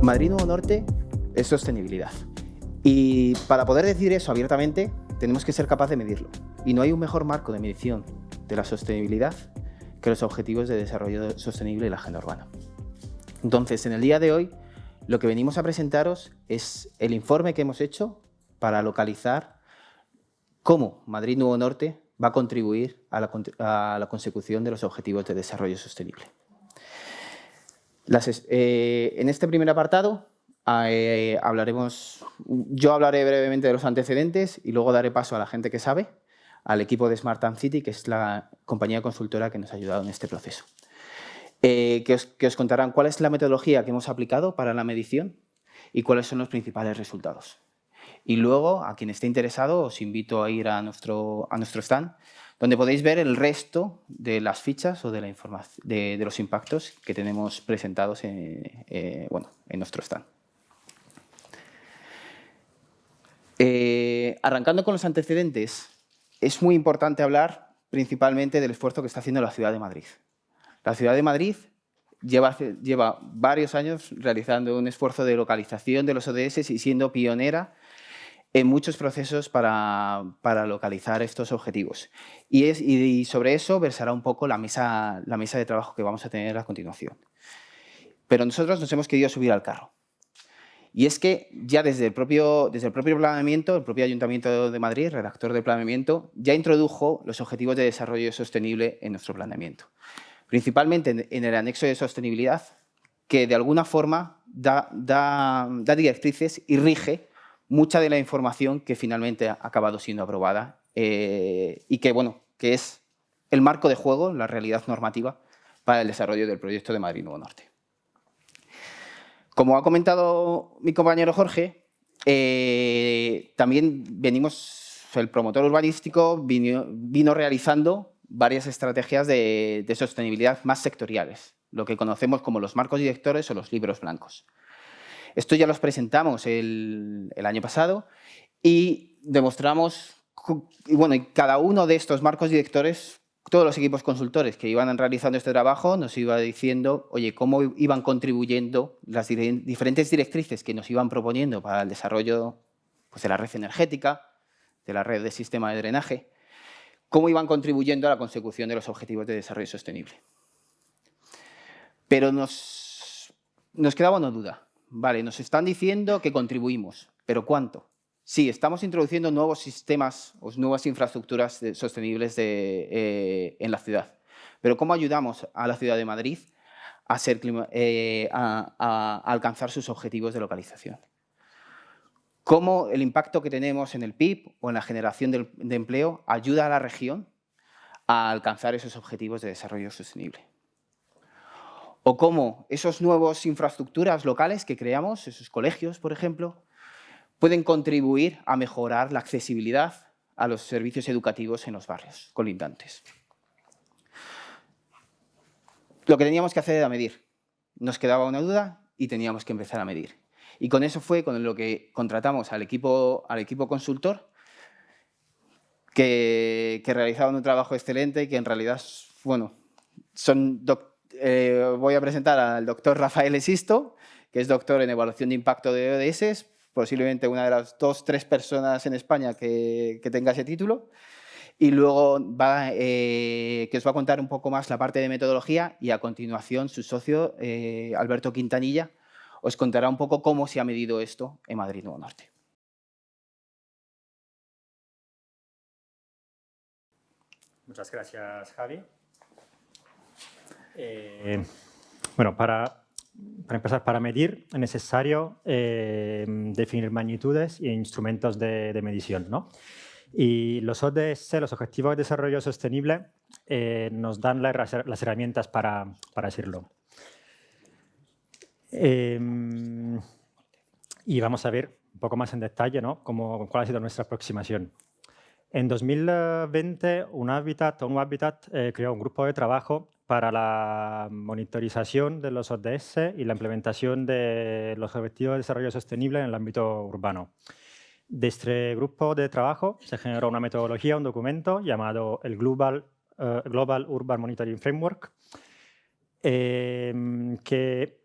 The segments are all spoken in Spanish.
Madrid Nuevo Norte es sostenibilidad. Y para poder decir eso abiertamente, tenemos que ser capaces de medirlo. Y no hay un mejor marco de medición de la sostenibilidad que los Objetivos de Desarrollo Sostenible y la Agenda Urbana. Entonces, en el día de hoy, lo que venimos a presentaros es el informe que hemos hecho para localizar cómo Madrid Nuevo Norte va a contribuir a la consecución de los Objetivos de Desarrollo Sostenible. En este primer apartado yo hablaré brevemente de los antecedentes y luego daré paso a la gente que sabe, al equipo de Smart City, que es la compañía consultora que nos ha ayudado en este proceso. Que os contarán cuál es la metodología que hemos aplicado para la medición y cuáles son los principales resultados. Y luego, a quien esté interesado, os invito a ir a nuestro stand, donde podéis ver el resto de las fichas o de la información de los impactos que tenemos presentados en nuestro stand. Arrancando con los antecedentes, es muy importante hablar principalmente del esfuerzo que está haciendo la Ciudad de Madrid. La Ciudad de Madrid lleva varios años realizando un esfuerzo de localización de los ODS y siendo pionera en muchos procesos para localizar estos objetivos. Y sobre eso versará un poco la mesa de trabajo que vamos a tener a continuación. Pero nosotros nos hemos querido subir al carro. Y es que ya desde el propio planeamiento, el propio Ayuntamiento de Madrid, redactor del planeamiento, ya introdujo los Objetivos de Desarrollo Sostenible en nuestro planeamiento. Principalmente en el anexo de sostenibilidad, que de alguna forma da directrices y rige mucha de la información que finalmente ha acabado siendo aprobada y que es el marco de juego, la realidad normativa para el desarrollo del proyecto de Madrid Nuevo Norte. Como ha comentado mi compañero Jorge, también el promotor urbanístico vino realizando varias estrategias de sostenibilidad más sectoriales, lo que conocemos como los marcos directores o los libros blancos. Esto ya los presentamos el año pasado y demostramos, y cada uno de estos marcos directores, todos los equipos consultores que iban realizando este trabajo nos iba diciendo, oye, cómo iban contribuyendo las diferentes directrices que nos iban proponiendo para el desarrollo de la red energética, de la red de sistema de drenaje, cómo iban contribuyendo a la consecución de los Objetivos de Desarrollo Sostenible. Pero nos quedaba una duda. Vale, nos están diciendo que contribuimos, ¿pero cuánto? Sí, estamos introduciendo nuevos sistemas o nuevas infraestructuras sostenibles en la ciudad. Pero ¿cómo ayudamos a la ciudad de Madrid a alcanzar sus objetivos de localización? ¿Cómo el impacto que tenemos en el PIB o en la generación de empleo ayuda a la región a alcanzar esos objetivos de desarrollo sostenible? O cómo esas nuevas infraestructuras locales que creamos, esos colegios, por ejemplo, pueden contribuir a mejorar la accesibilidad a los servicios educativos en los barrios colindantes. Lo que teníamos que hacer era medir. Nos quedaba una duda y teníamos que empezar a medir. Y con eso fue con lo que contratamos al equipo consultor, que realizaban un trabajo excelente y que en realidad, voy a presentar al doctor Rafael Esisto, que es doctor en evaluación de impacto de ODS, posiblemente una de las 2 o 3 personas en España que tenga ese título. Y luego que os va a contar un poco más la parte de metodología y a continuación su socio, Alberto Quintanilla, os contará un poco cómo se ha medido esto en Madrid Nuevo Norte. Muchas gracias, Javi. Para empezar, para medir es necesario definir magnitudes e instrumentos de medición, ¿no? Y los ODS, los Objetivos de Desarrollo Sostenible, nos dan las herramientas para hacerlo. Y vamos a ver un poco más en detalle, ¿no?, cuál ha sido nuestra aproximación. En 2020, UNHABITAT creó un grupo de trabajo para la monitorización de los ODS y la implementación de los Objetivos de Desarrollo Sostenible en el ámbito urbano. De este grupo de trabajo se generó una metodología, un documento llamado el Global Urban Monitoring Framework, que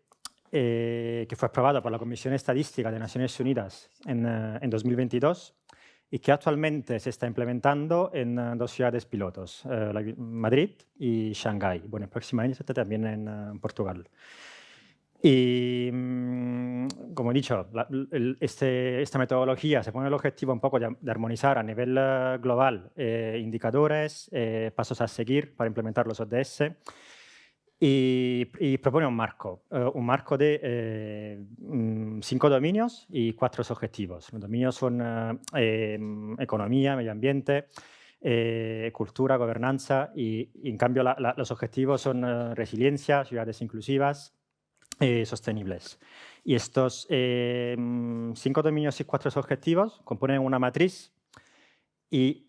que fue aprobado por la Comisión Estadística de Naciones Unidas en 2022 y que actualmente se está implementando en dos ciudades pilotos, Madrid y Shanghái. Bueno, próximamente también en Portugal. Y, como he dicho, esta metodología se pone el objetivo un poco de armonizar a nivel global indicadores, pasos a seguir para implementar los ODS y propone un marco de 5 dominios y 4 objetivos. Los dominios son economía, medio ambiente, cultura, gobernanza y en cambio los objetivos son resiliencia, ciudades inclusivas, sostenibles. Y estos 5 dominios y 4 objetivos componen una matriz y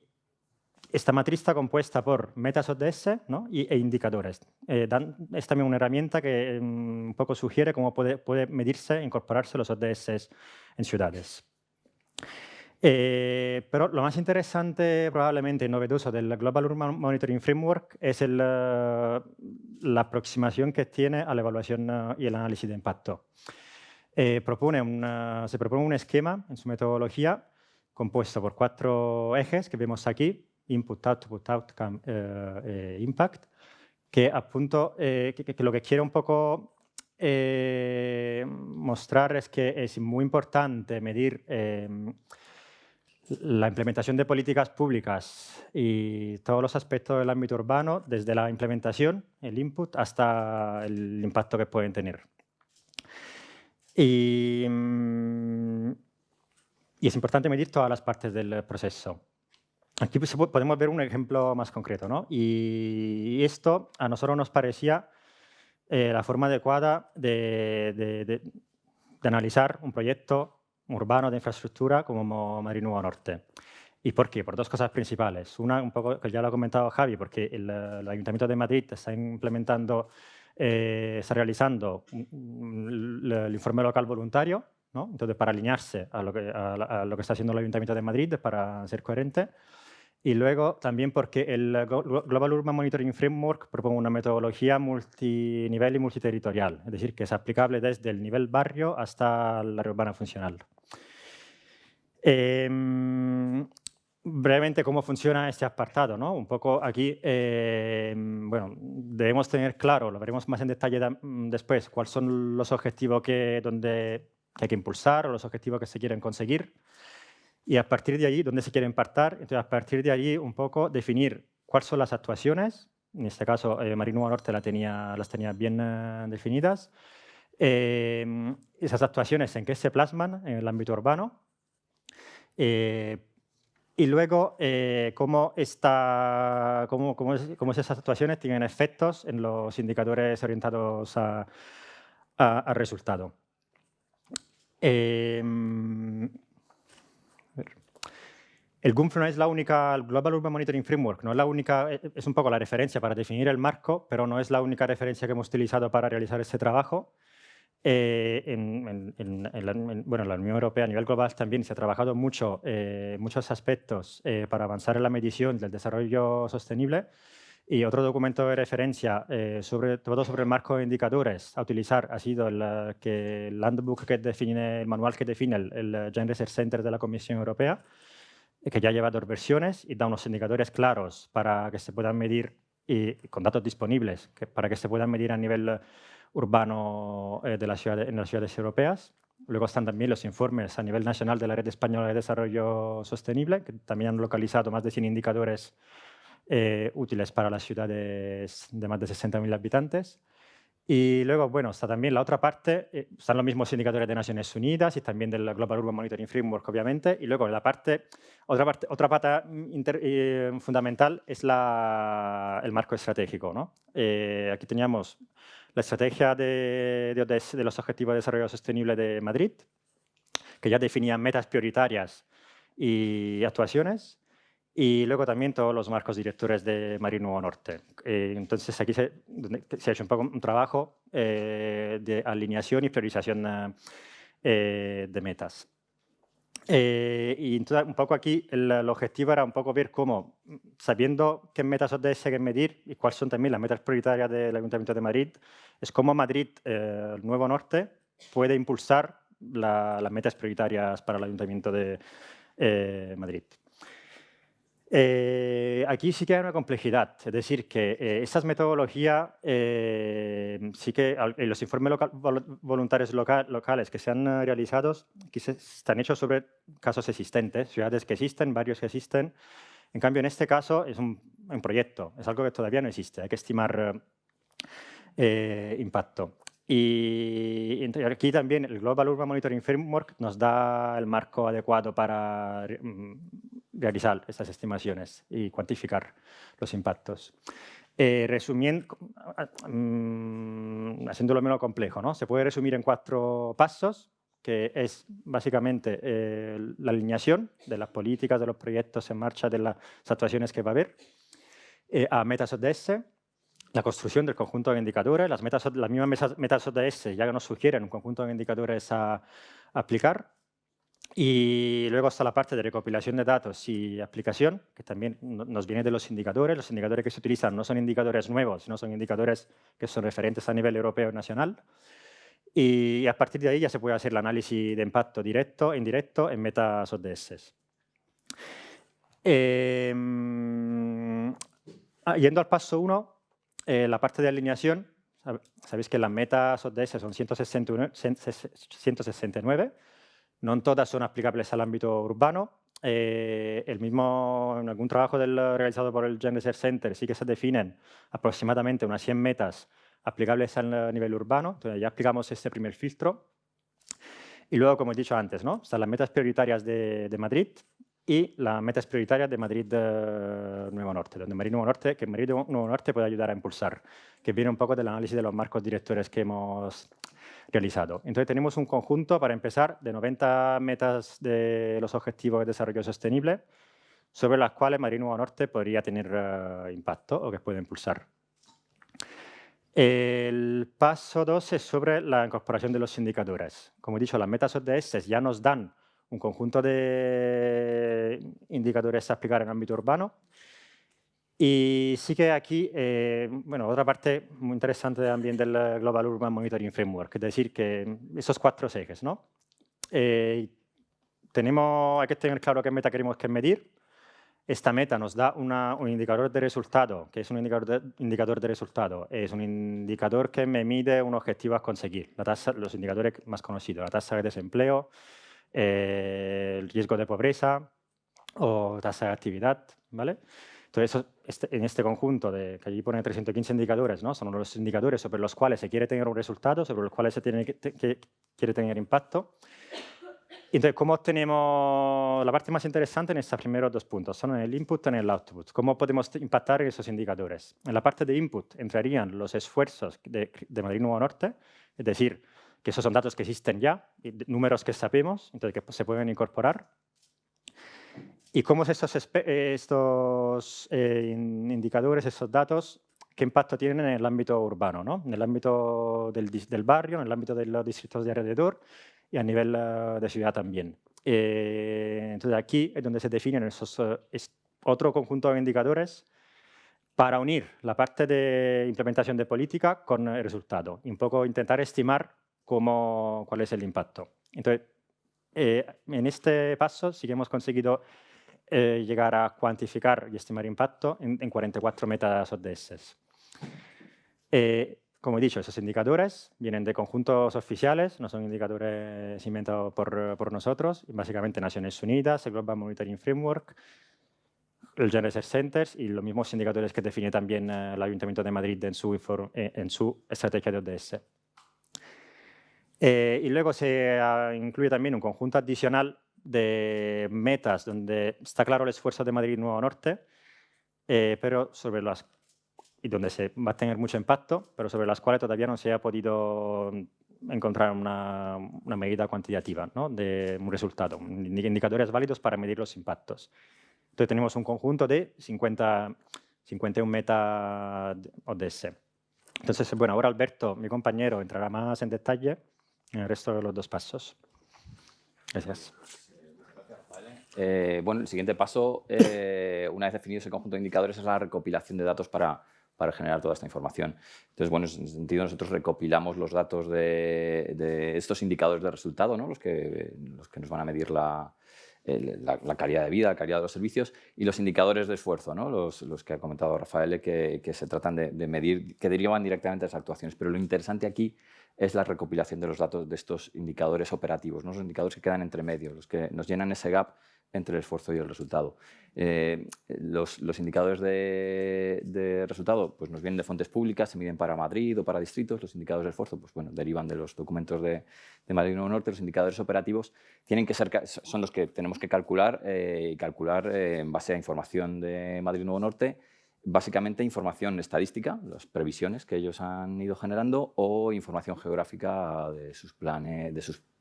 esta matriz está compuesta por metas ODS, ¿no? e indicadores. Es también una herramienta que un poco sugiere cómo puede medirse e incorporarse los ODS en ciudades. Pero lo más interesante, probablemente y novedoso del Global Urban Monitoring Framework es la aproximación que tiene a la evaluación y el análisis de impacto. Se propone un esquema en su metodología compuesto por 4 ejes que vemos aquí: Input, Output, Outcome, Impact, que lo que quiere un poco mostrar es que es muy importante medir la implementación de políticas públicas y todos los aspectos del ámbito urbano, desde la implementación, el input, hasta el impacto que pueden tener. Y es importante medir todas las partes del proceso. Aquí podemos ver un ejemplo más concreto, ¿no? Y esto a nosotros nos parecía la forma adecuada de analizar un proyecto urbano de infraestructura como Madrid Nuevo Norte. ¿Y por qué? Por 2 cosas principales. Una, un poco, que ya lo ha comentado Javi, porque el Ayuntamiento de Madrid está realizando el informe local voluntario, ¿no? Entonces, para alinearse a lo que está haciendo el Ayuntamiento de Madrid, para ser coherente. Y luego también porque el Global Urban Monitoring Framework propone una metodología multinivel y multiterritorial, es decir, que es aplicable desde el nivel barrio hasta la área urbana funcional. Brevemente, ¿cómo funciona este apartado, ¿no? Un poco aquí, bueno, debemos tener claro, lo veremos más en detalle después, cuáles son los objetivos que hay que impulsar o los objetivos que se quieren conseguir. Y a partir de allí, ¿dónde se quiere impactar? Entonces, a partir de allí, un poco definir cuáles son las actuaciones. En este caso, Madrid Nuevo Norte las tenía bien definidas. Esas actuaciones, ¿en qué se plasman en el ámbito urbano? Y luego, cómo esas actuaciones tienen efectos en los indicadores orientados al resultado. El GUMF no es la única, el Global Urban Monitoring Framework no es la única, es un poco la referencia para definir el marco, pero no es la única referencia que hemos utilizado para realizar este trabajo. En la Unión Europea a nivel global también se ha trabajado mucho muchos aspectos para avanzar en la medición del desarrollo sostenible. Y otro documento de referencia, sobre todo sobre el marco de indicadores a utilizar, ha sido el handbook el manual que define el Joint Research Center de la Comisión Europea, que ya lleva 2 versiones y da unos indicadores claros para que se puedan medir, y con datos disponibles, para que se puedan medir a nivel urbano en las ciudades europeas. Luego están también los informes a nivel nacional de la Red Española de Desarrollo Sostenible, que también han localizado más de 100 indicadores útiles para las ciudades de más de 60.000 habitantes. Y luego, bueno, está también la otra parte, están los mismos indicadores de Naciones Unidas y también del Global Urban Monitoring Framework, obviamente. Y luego otra pata fundamental es el marco estratégico, ¿no? Aquí teníamos la estrategia de los Objetivos de Desarrollo Sostenible de Madrid, que ya definía metas prioritarias y actuaciones. Y luego también todos los marcos directores de Madrid Nuevo Norte. Entonces aquí se ha hecho un poco un trabajo de alineación y priorización de metas. Y entonces, un poco aquí el objetivo era un poco ver cómo, sabiendo qué metas ODS hay que medir y cuáles son también las metas prioritarias del Ayuntamiento de Madrid, es cómo Madrid, el Nuevo Norte, puede impulsar las metas prioritarias para el Ayuntamiento de Madrid. Aquí sí que hay una complejidad, es decir, que estas metodologías, sí que los informes voluntarios locales que se han realizado están hechos sobre casos existentes, ciudades que existen, barrios que existen. En cambio, en este caso es un proyecto, es algo que todavía no existe, hay que estimar impacto. Y aquí también el Global Urban Monitoring Framework nos da el marco adecuado para realizar estas estimaciones y cuantificar los impactos. Resumiendo, haciéndolo menos complejo, ¿no? Se puede resumir en 4 pasos, que es básicamente la alineación de las políticas, de los proyectos en marcha, de las actuaciones que va a haber, a metas ODS, la construcción del conjunto de indicadores, las mismas metas ODS ya nos sugieren un conjunto de indicadores a aplicar. Y luego está la parte de recopilación de datos y aplicación, que también nos viene de los indicadores. Los indicadores que se utilizan no son indicadores nuevos, sino son indicadores que son referentes a nivel europeo y nacional. Y a partir de ahí ya se puede hacer el análisis de impacto directo e indirecto en metas ODS. Yendo al paso 1, la parte de alineación, sabéis que las metas ODS son 169, no todas son aplicables al ámbito urbano. En algún trabajo realizado por el Gender Research Center sí que se definen aproximadamente unas 100 metas aplicables al nivel urbano, entonces ya aplicamos este primer filtro. Y luego, como he dicho antes, ¿no? Están las metas prioritarias de Madrid y las metas prioritarias de Madrid Nuevo Norte, donde Madrid Nuevo Norte puede ayudar a impulsar, que viene un poco del análisis de los marcos directores que hemos realizado. Entonces tenemos un conjunto, para empezar, de 90 metas de los Objetivos de Desarrollo Sostenible, sobre las cuales Madrid Nuevo Norte podría tener impacto o que puede impulsar. El paso 2 es sobre la incorporación de los indicadores. Como he dicho, las metas ODS ya nos dan un conjunto de indicadores a aplicar en el ámbito urbano. Y sí que aquí, bueno, otra parte muy interesante también del Global Urban Monitoring Framework, es decir, que esos 4 ejes, ¿no? Hay que tener claro qué meta queremos medir. Esta meta nos da un indicador de resultado. ¿Qué es un indicador de resultado? Es un indicador que me mide un objetivo a conseguir. Los indicadores más conocidos, la tasa de desempleo, el riesgo de pobreza o tasa de actividad, ¿vale? Entonces, en este conjunto, que allí pone 315 indicadores, ¿no? Son los indicadores sobre los cuales se quiere tener un resultado, sobre los cuales se quiere tener impacto. Entonces, ¿cómo obtenemos la parte más interesante en estos primeros 2 puntos? Son en el input y en el output. ¿Cómo podemos impactar esos indicadores? En la parte de input entrarían los esfuerzos de Madrid Nuevo Norte, es decir, que esos son datos que existen ya, números que sabemos, entonces que se pueden incorporar. ¿Y cómo estos indicadores, estos datos, qué impacto tienen en el ámbito urbano, ¿no? En el ámbito del barrio, en el ámbito de los distritos de alrededor y a nivel de ciudad también? Entonces aquí es donde se definen esos otro conjunto de indicadores para unir la parte de implementación de política con el resultado y un poco intentar estimar cuál es el impacto. Entonces, en este paso sí que hemos conseguido llegar a cuantificar y estimar impacto en 44 metas ODS. Como he dicho, esos indicadores vienen de conjuntos oficiales, no son indicadores inventados por nosotros, básicamente Naciones Unidas, el Global Monitoring Framework, el Gender Research Center y los mismos indicadores que define también el Ayuntamiento de Madrid en su estrategia de ODS. Y luego se incluye también un conjunto adicional de metas donde está claro el esfuerzo de Madrid Nuevo Norte, pero y donde se va a tener mucho impacto, pero sobre las cuales todavía no se ha podido encontrar una medida cuantitativa, ¿no? De un resultado, indicadores válidos para medir los impactos. Entonces tenemos un conjunto de 51 metas ODS. Entonces, bueno, ahora Alberto, mi compañero, entrará más en detalle en el resto de los 2 pasos. Gracias. Bueno, el siguiente paso, una vez definido ese conjunto de indicadores, es la recopilación de datos para generar toda esta información. Entonces, bueno, en ese sentido nosotros recopilamos los datos de estos indicadores de resultado, ¿no? los que nos van a medir la calidad de vida, la calidad de los servicios, y los indicadores de esfuerzo, ¿no? los que ha comentado Rafael, que se tratan de medir, que derivan directamente de las actuaciones. Pero lo interesante aquí es la recopilación de los datos de estos indicadores operativos, ¿no? Los indicadores que quedan entre medios, los que nos llenan ese gap entre el esfuerzo y el resultado. Los indicadores de resultado pues nos vienen de fuentes públicas, se miden para Madrid o para distritos. Los indicadores de esfuerzo pues, bueno, derivan de los documentos de Madrid Nuevo Norte. Los indicadores operativos tienen que son los que tenemos que calcular en base a información de Madrid Nuevo Norte, básicamente información estadística, las previsiones que ellos han ido generando, o información geográfica de sus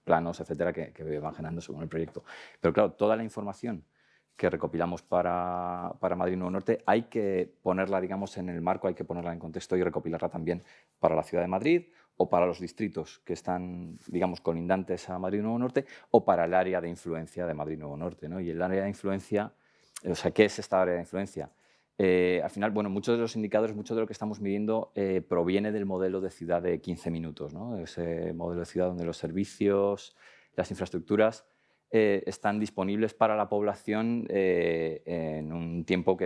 planos, etcétera, que van generando según el proyecto. Pero claro, toda la información que recopilamos para Madrid Nuevo Norte hay que ponerla, digamos, en el marco, hay que ponerla en contexto y recopilarla también para la ciudad de Madrid o para los distritos que están, digamos, colindantes a Madrid Nuevo Norte o para el área de influencia de Madrid Nuevo Norte, ¿no? Y el área de influencia, o sea, ¿qué es esta área de influencia? Al final, bueno, muchos de los indicadores, mucho de lo que estamos midiendo proviene del modelo de ciudad de 15 minutos, ¿no? Ese modelo de ciudad donde los servicios, las infraestructuras están disponibles para la población en un tiempo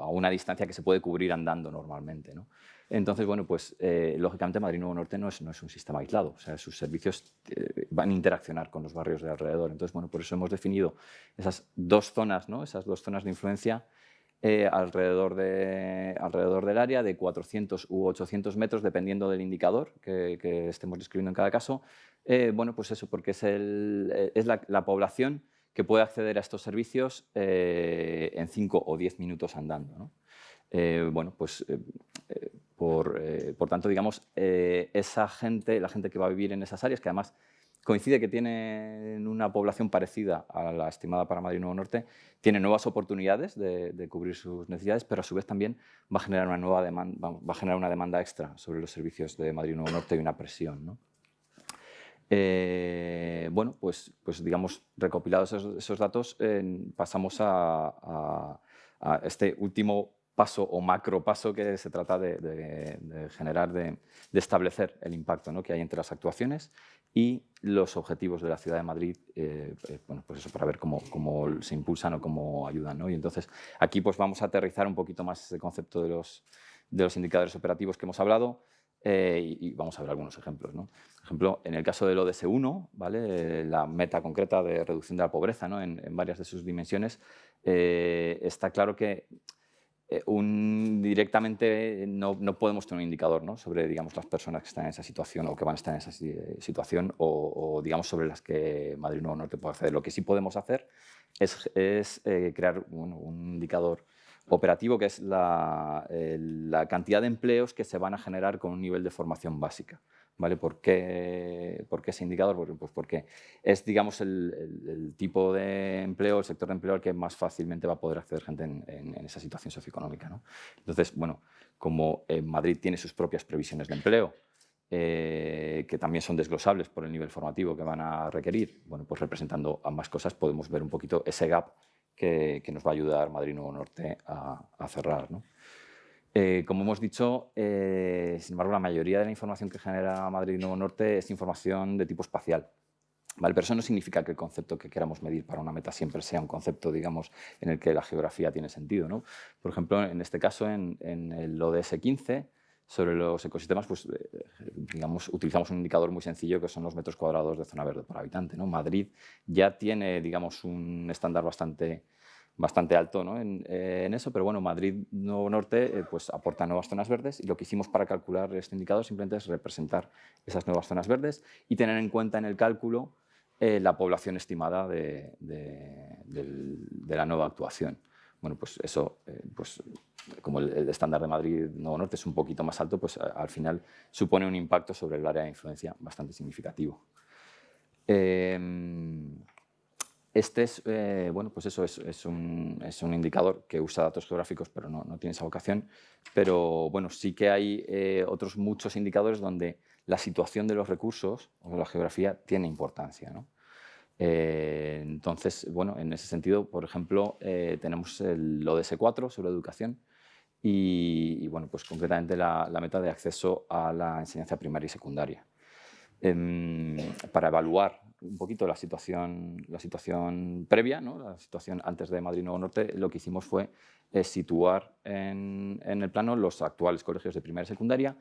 a una distancia que se puede cubrir andando normalmente, ¿no? Entonces, bueno, pues lógicamente Madrid Nuevo Norte no es un sistema aislado, o sea, sus servicios van a interaccionar con los barrios de alrededor. Entonces, bueno, por eso hemos definido esas dos zonas, ¿no? Esas dos zonas de influencia alrededor del área de 400 u 800 metros, dependiendo del indicador que estemos describiendo en cada caso. Bueno, pues eso, porque es la población que puede acceder a estos servicios en 5 o 10 minutos andando, ¿no? Bueno, pues por tanto, digamos, esa gente, la gente que va a vivir en esas áreas, que además coincide que tienen una población parecida a la estimada para Madrid Nuevo Norte, tiene nuevas oportunidades de cubrir sus necesidades, pero a su vez también va a generar una demanda extra sobre los servicios de Madrid Nuevo Norte y una presión, ¿no? Bueno, pues digamos, recopilados esos datos, pasamos a este último paso o macro paso que se trata de generar, de establecer el impacto, ¿no? que hay entre las actuaciones y los objetivos de la Ciudad de Madrid, bueno, pues eso, para ver cómo se impulsan o cómo ayudan, ¿no? Y entonces aquí pues vamos a aterrizar un poquito más ese concepto de los indicadores operativos que hemos hablado. Y vamos a ver algunos ejemplos, ¿no? Por ejemplo, en el caso del ODS 1, ¿vale? La meta concreta de reducción de la pobreza, ¿no? en varias de sus dimensiones, está claro que directamente no podemos tener un indicador, ¿no? sobre, digamos, las personas que están en esa situación o que van a estar en esa situación o digamos, sobre las que Madrid Nuevo Norte puede acceder. Lo que sí podemos hacer es crear un indicador operativo, que es la cantidad de empleos que se van a generar con un nivel de formación básica. ¿Vale? ¿Por qué ese indicador? Pues porque es, digamos, el tipo de empleo, el sector de empleo al que más fácilmente va a poder acceder gente en esa situación socioeconómica, ¿no? Entonces, bueno, como Madrid tiene sus propias previsiones de empleo, que también son desglosables por el nivel formativo que van a requerir, bueno, pues representando ambas cosas podemos ver un poquito ese gap que nos va a ayudar Madrid Nuevo Norte a cerrar, ¿no? Como hemos dicho, sin embargo, la mayoría de la información que genera Madrid Nuevo Norte es información de tipo espacial. ¿Vale? Pero eso no significa que el concepto que queramos medir para una meta siempre sea un concepto, digamos, en el que la geografía tiene sentido, ¿no? Por ejemplo, en este caso, en el ODS 15, sobre los ecosistemas, pues, digamos, utilizamos un indicador muy sencillo que son los metros cuadrados de zona verde por habitante, ¿no? Madrid ya tiene, digamos, un estándar bastante alto, ¿no? en eso, pero bueno, Madrid Nuevo Norte pues aporta nuevas zonas verdes y lo que hicimos para calcular este indicador simplemente es representar esas nuevas zonas verdes y tener en cuenta en el cálculo la población estimada de la nueva actuación. Bueno, pues eso, pues, como el estándar de Madrid Nuevo Norte es un poquito más alto, pues al final supone un impacto sobre el área de influencia bastante significativo. Este es, bueno, pues eso es un indicador que usa datos geográficos, pero no tiene esa vocación. Pero bueno, sí que hay otros muchos indicadores donde la situación de los recursos o la geografía tiene importancia, ¿no? Entonces, bueno, en ese sentido, por ejemplo, tenemos el ODS 4 sobre educación y bueno, pues concretamente la meta de acceso a la enseñanza primaria y secundaria. Para evaluar un poquito la situación previa, ¿no? La situación antes de Madrid Nuevo Norte, lo que hicimos fue situar en el plano los actuales colegios de primaria y secundaria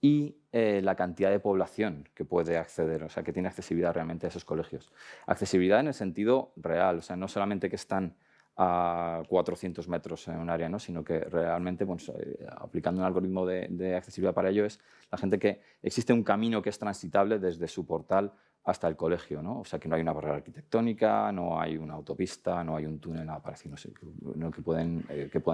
y la cantidad de población que puede acceder, o sea, que tiene accesibilidad realmente a esos colegios. Accesibilidad en el sentido real, o sea, no solamente que están a 400 metros en un área, ¿no? Sino que realmente, pues, aplicando un algoritmo de accesibilidad para ello, es la gente que existe un camino que es transitable desde su portal hasta el colegio, ¿no? O sea, que no hay una barrera arquitectónica, no hay una autopista, no hay un túnel, nada parecido, no sé, no, que pueden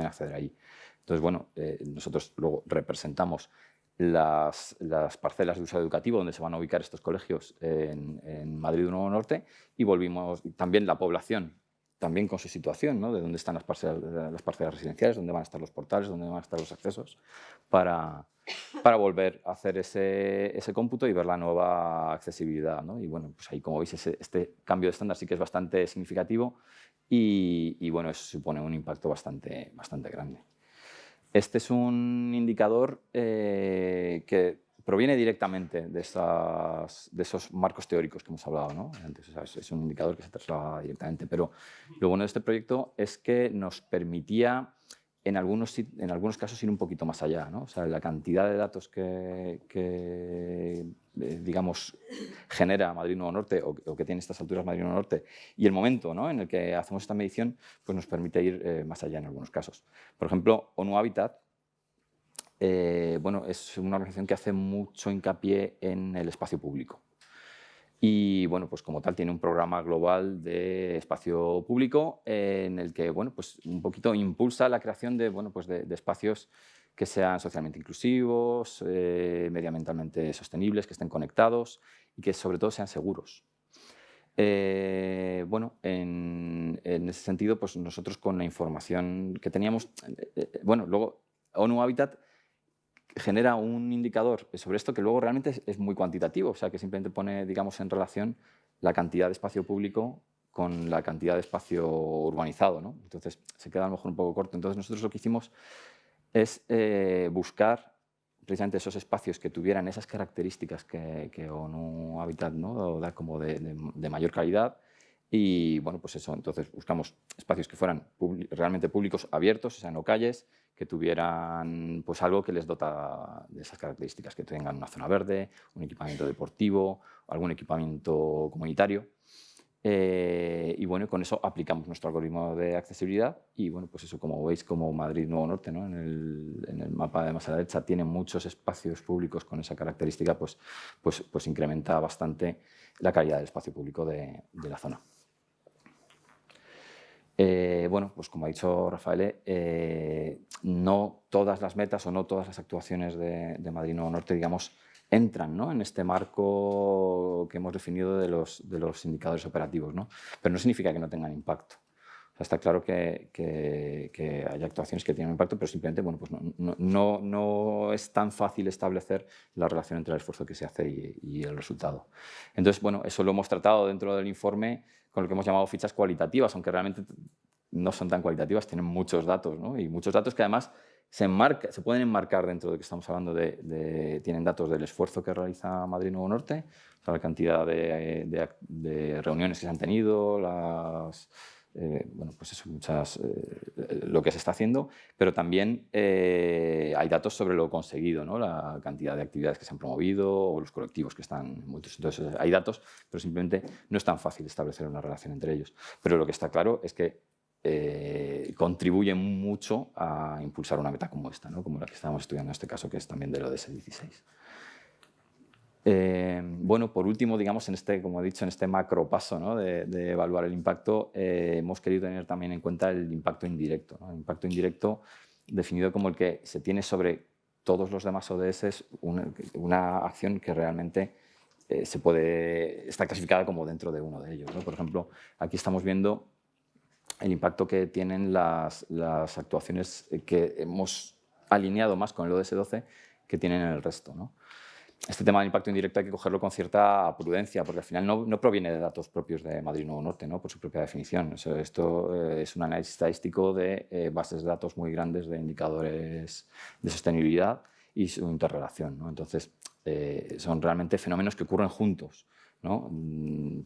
acceder ahí. Entonces, bueno, nosotros luego representamos las parcelas de uso educativo donde se van a ubicar estos colegios en Madrid Nuevo Norte y volvimos también la población, también con su situación, ¿no? De dónde están las parcelas residenciales, dónde van a estar los portales, dónde van a estar los accesos, para volver a hacer ese cómputo y ver la nueva accesibilidad, ¿no? Y bueno, pues ahí, como veis, este cambio de estándar sí que es bastante significativo y bueno, eso supone un impacto bastante grande. Este es un indicador que proviene directamente de esos marcos teóricos que hemos hablado, ¿no? Antes, o sea, es un indicador que se traslada directamente, pero lo bueno de este proyecto es que nos permitía en algunos casos ir un poquito más allá, ¿no? O sea, la cantidad de datos que digamos, genera Madrid Nuevo Norte o que tiene estas alturas Madrid Nuevo Norte y el momento, ¿no? En el que hacemos esta medición, pues nos permite ir más allá en algunos casos. Por ejemplo, ONU Habitat, bueno, es una organización que hace mucho hincapié en el espacio público. Y bueno, pues como tal tiene un programa global de espacio público en el que, bueno, pues un poquito impulsa la creación de, bueno, pues de espacios que sean socialmente inclusivos, medioambientalmente sostenibles, que estén conectados y que sobre todo sean seguros. Bueno, en ese sentido, pues nosotros con la información que teníamos, bueno, luego ONU Habitat genera un indicador sobre esto que luego realmente es muy cuantitativo, o sea, que simplemente pone, digamos, en relación la cantidad de espacio público con la cantidad de espacio urbanizado, ¿no? Entonces, se queda a lo mejor un poco corto. Entonces, nosotros lo que hicimos es buscar precisamente esos espacios que tuvieran esas características que ONU Habitat, ¿no? Da como de mayor calidad. Y bueno, pues eso, entonces buscamos espacios que fueran realmente públicos, abiertos, o sea, no calles, que tuvieran pues algo que les dota de esas características, que tengan una zona verde, un equipamiento deportivo, algún equipamiento comunitario. Y bueno, con eso aplicamos nuestro algoritmo de accesibilidad y bueno, pues eso, como veis, como Madrid Nuevo Norte, ¿no? En el mapa de más a la derecha tiene muchos espacios públicos con esa característica, pues incrementa bastante la calidad del espacio público de la zona. Bueno, pues como ha dicho Rafael, no todas las metas o no todas las actuaciones de Madrid Nuevo Norte, digamos, entran, ¿no? En este marco que hemos definido de los indicadores operativos, ¿no? Pero no significa que no tengan impacto. O sea, está claro que hay actuaciones que tienen impacto, pero simplemente, bueno, pues no es tan fácil establecer la relación entre el esfuerzo que se hace y el resultado. Entonces, bueno, eso lo hemos tratado dentro del informe con lo que hemos llamado fichas cualitativas, aunque realmente no son tan cualitativas, tienen muchos datos, ¿no? Y muchos datos que además se pueden enmarcar dentro de que estamos hablando tienen datos del esfuerzo que realiza Madrid Nuevo Norte, o sea, la cantidad de reuniones que se han tenido, bueno, pues eso, lo que se está haciendo, pero también hay datos sobre lo conseguido, ¿no? La cantidad de actividades que se han promovido o los colectivos que están muchos. Entonces, hay datos, pero simplemente no es tan fácil establecer una relación entre ellos. Pero lo que está claro es que contribuyen mucho a impulsar una meta como esta, ¿no? Como la que estamos estudiando en este caso, que es también del ODS 16. Bueno, por último, digamos, como he dicho, en este macro paso, ¿no? de evaluar el impacto, hemos querido tener también en cuenta el impacto indirecto, ¿no? El impacto indirecto definido como el que se tiene sobre todos los demás ODS, una acción que realmente está clasificada como dentro de uno de ellos, ¿no? Por ejemplo, aquí estamos viendo el impacto que tienen las actuaciones que hemos alineado más con el ODS 12 que tienen en el resto, ¿no? este tema del impacto indirecto hay que cogerlo con cierta prudencia, porque al final no proviene de datos propios de Madrid Nuevo Norte, ¿no? Por su propia definición. Esto es un análisis estadístico de bases de datos muy grandes de indicadores de sostenibilidad y su interrelación, ¿no? Entonces, son realmente fenómenos que ocurren juntos, ¿no?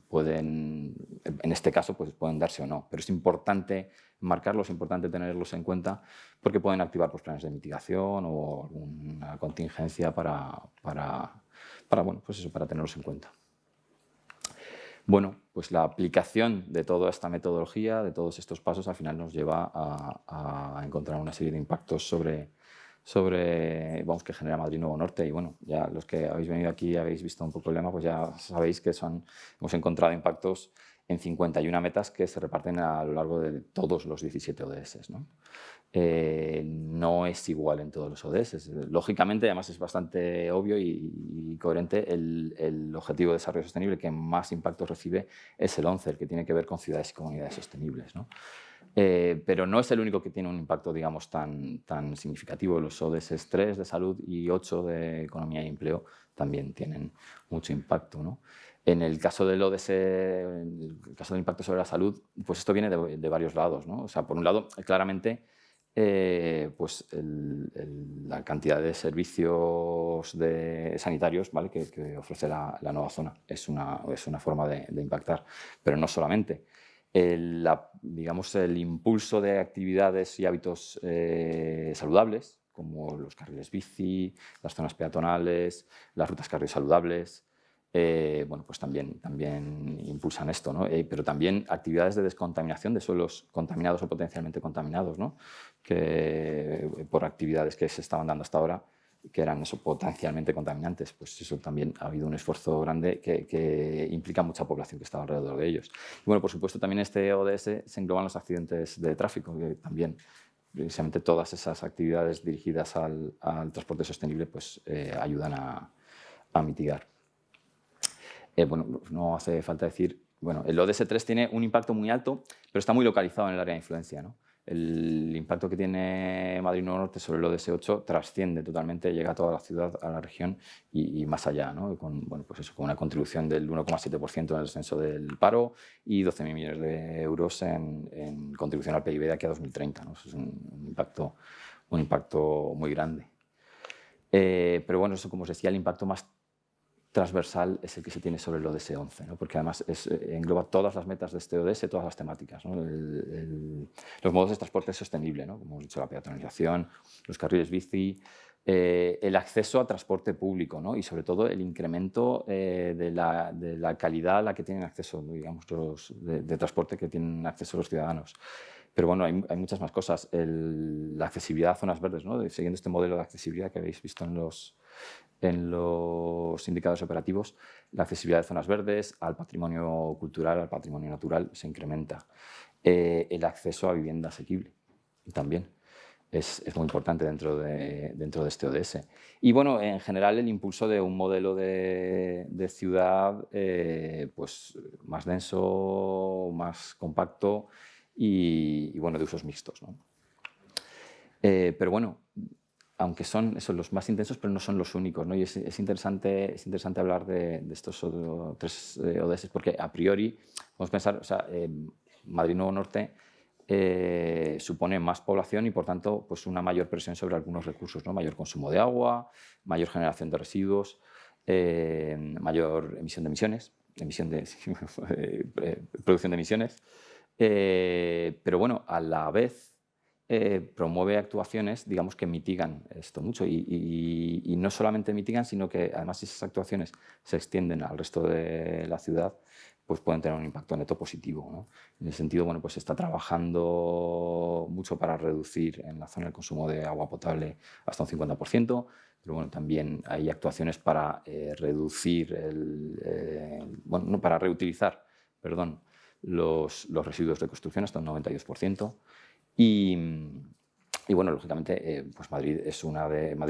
Pueden, en este caso, pues pueden darse o no, pero es importante marcarlos, es importante tenerlos en cuenta porque pueden activar pues, planes de mitigación o alguna contingencia para bueno, pues eso, para tenerlos en cuenta. Bueno, pues la aplicación de toda esta metodología, de todos estos pasos, al final nos lleva a encontrar una serie de impactos sobre vamos, que genera Madrid Nuevo Norte. Y bueno, ya los que habéis venido aquí y habéis visto un poco el lema, pues ya sabéis que hemos encontrado impactos en 51 metas que se reparten a lo largo de todos los 17 ODS, ¿no? No es igual en todos los ODS. Lógicamente, además es bastante obvio y coherente, el Objetivo de Desarrollo Sostenible que más impactos recibe es el 11, el que tiene que ver con ciudades y comunidades sostenibles, ¿no? Pero no es el único que tiene un impacto, digamos, tan significativo. Los ODS 3 de salud y 8 de economía y empleo también tienen mucho impacto, ¿no? En el caso del ODS, en el caso del impacto sobre la salud, pues esto viene de varios lados, ¿no? O sea, por un lado, claramente, pues la cantidad de servicios sanitarios, ¿vale? que ofrece la nueva zona es una forma de impactar, pero no solamente. Digamos, el impulso de actividades y hábitos saludables, como los carriles bici, las zonas peatonales, las rutas cardiosaludables, bueno, pues también impulsan esto, ¿no? Pero también actividades de descontaminación de suelos contaminados o potencialmente contaminados, ¿no? Que por actividades que se estaban dando hasta ahora, que eran eso, potencialmente contaminantes, pues eso también ha habido un esfuerzo grande que implica mucha población que estaba alrededor de ellos. Y bueno, por supuesto, también en este ODS se engloban los accidentes de tráfico, que también precisamente todas esas actividades dirigidas al transporte sostenible pues, ayudan a mitigar. Bueno, no hace falta decir, bueno, el ODS 3 tiene un impacto muy alto, pero está muy localizado en el área de influencia, ¿no? El impacto que tiene Madrid Nuevo Norte sobre el ODS 8 trasciende totalmente, llega a toda la ciudad, a la región y más allá, ¿no? Bueno, pues eso, con una contribución del 1,7% en el descenso del paro y 12.000 millones de euros en contribución al PIB de aquí a 2030, ¿no? Eso es un impacto muy grande. Pero bueno, eso, como os decía, el impacto más transversal es el que se tiene sobre el ODS 11, ¿no? Porque además engloba todas las metas de este ODS, todas las temáticas, ¿no? Los modos de transporte sostenible, ¿no? Como hemos dicho, la peatonalización, los carriles bici, el acceso a transporte público, ¿no? Y sobre todo el incremento de la calidad a la que tienen acceso, digamos, de transporte que tienen acceso los ciudadanos. Pero bueno, hay muchas más cosas. La accesibilidad a zonas verdes, ¿no? Siguiendo este modelo de accesibilidad que habéis visto en los indicadores operativos, la accesibilidad de zonas verdes al patrimonio cultural, al patrimonio natural se incrementa. El acceso a vivienda asequible también es muy importante dentro de este ODS. Y bueno, en general el impulso de un modelo de ciudad pues, más denso, más compacto y bueno, de usos mixtos, ¿no? Pero bueno, aunque son los más intensos, pero no son los únicos, ¿no? Y es interesante hablar de estos tres ODS, porque a priori vamos a pensar, o sea, Madrid Nuevo Norte supone más población y, por tanto, pues una mayor presión sobre algunos recursos, ¿no? Mayor consumo de agua, mayor generación de residuos, mayor emisión de emisiones, producción de emisiones. Pero bueno, a la vez promueve actuaciones, digamos, que mitigan esto mucho y no solamente mitigan, sino que además si esas actuaciones se extienden al resto de la ciudad, pues pueden tener un impacto neto positivo, ¿no? En ese sentido, bueno, pues se está trabajando mucho para reducir en la zona el consumo de agua potable hasta un 50%, pero bueno, también hay actuaciones para reducir bueno, no, para reutilizar, perdón, los residuos de construcción hasta un 92%. Y bueno, lógicamente, pues Madrid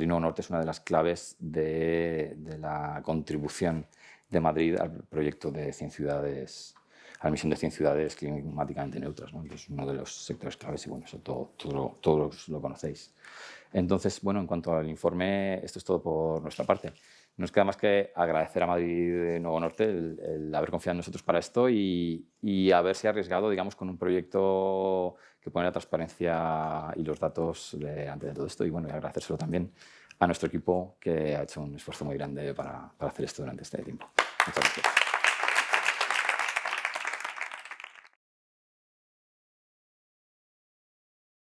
Nuevo Norte es una de las claves de la contribución de Madrid al proyecto de 100 ciudades, a la misión de 100 ciudades climáticamente neutras, ¿no? Es uno de los sectores claves y bueno, eso todos lo conocéis. Entonces, bueno, en cuanto al informe, esto es todo por nuestra parte. nos queda más que agradecer a Madrid Nuevo Norte el haber confiado en nosotros para esto y haberse arriesgado, digamos, con un proyecto que pone la transparencia y los datos ante de todo esto. Y bueno, y agradecérselo también a nuestro equipo, que ha hecho un esfuerzo muy grande para hacer esto durante este tiempo.